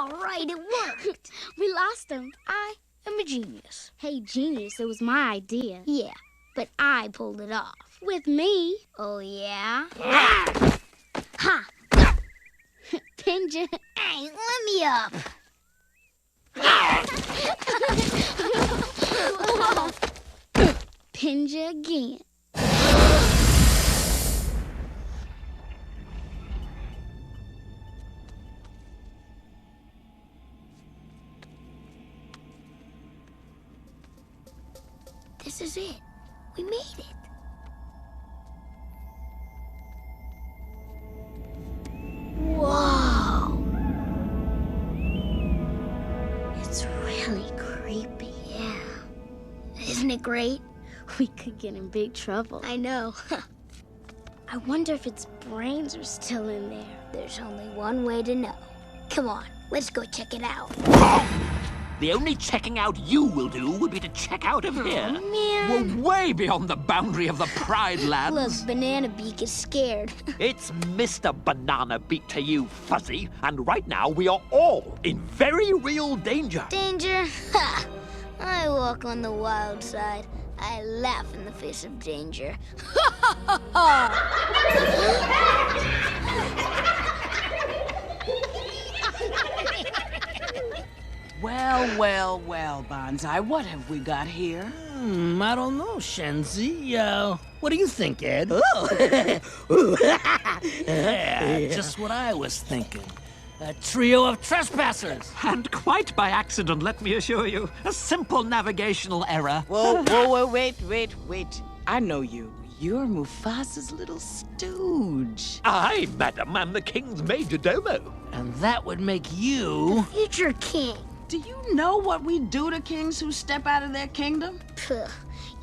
All right, it worked. We lost him. I am a genius. Hey, genius, it was my idea. Yeah, but I pulled it off. With me. Oh, yeah? Ha! Pinja. Hey, let me up. Pinja again. This is it. We made it. Whoa. It's really creepy. Yeah. Isn't it great? We could get in big trouble. I know. I wonder if its brains are still in there. There's only one way to know. Come on, let's go check it out. The only checking out you will do would be to check out of here. Man. We're way beyond the boundary of the Pride Lands. Look, Banana Beak is scared. It's Mr. Banana Beak to you, Fuzzy. And right now, we are all in very real danger. Danger? Ha! I walk on the wild side. I laugh in the face of danger. Well, Bonsai, what have we got here? I don't know, Shenzi. What do you think, Ed? Yeah, just what I was thinking. A trio of trespassers. And quite by accident, let me assure you. A simple navigational error. Whoa, wait. I know you. You're Mufasa's little stooge. I, madam, am the king's major domo. And that would make you... Future king. Do you know what we do to kings who step out of their kingdom? Puh,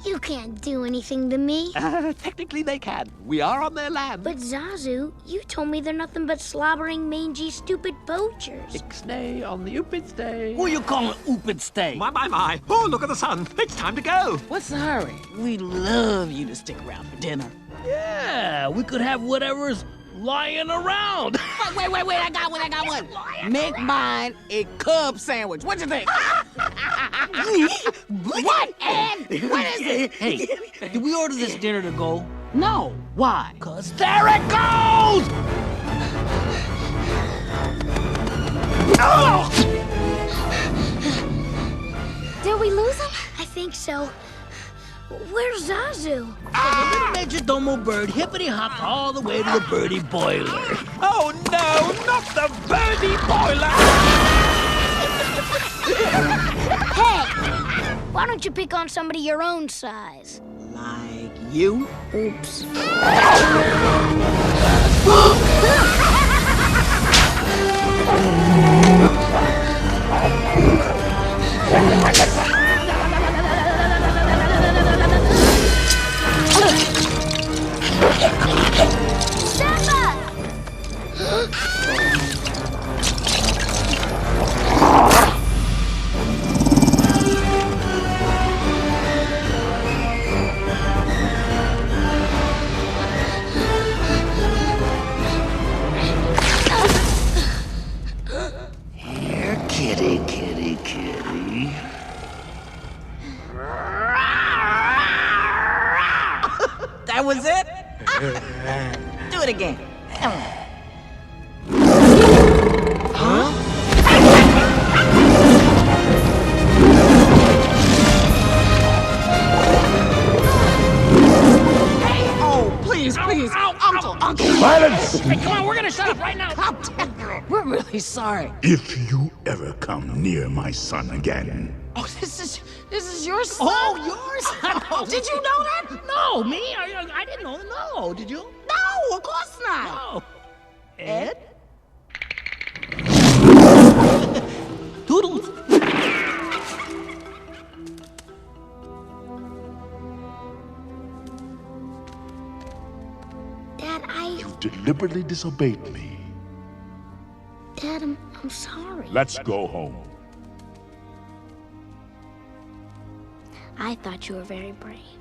you can't do anything to me. Technically they can. We are on their land. But Zazu, you told me they're nothing but slobbering, mangy, stupid poachers. Ixnay on the Upid Stay. Who you calling Oopid Stay? My. Oh, look at the sun. It's time to go. What's the hurry? We'd love you to stick around for dinner. Yeah, we could have whatever's lying around. Wait, I got one. Make mine a cub sandwich. What you think? What, Ed? What is it? Hey, did we order this dinner to go? No. Why? 'Cause there it goes! Oh! Did we lose him? I think so. Where's Zazu? The little Major Domo bird hippity-hopped all the way to the birdie boiler. Oh, no, not the birdie boiler. Hey! Why don't you pick on somebody your own size? Like you? Oops. Here, kitty. That was it? Do it again. Hey, oh, please. Uncle. Silence! Hey, come on, we're gonna shut up right now. We're really sorry. If you ever come near my son again, Oh, this is your son? Oh, yours? Did you know that? No, me? I didn't know. No, did you? No, of course not. No. Ed? Toodles. Dad, you deliberately disobeyed me. Dad, I'm sorry. Let's go home. I thought you were very brave.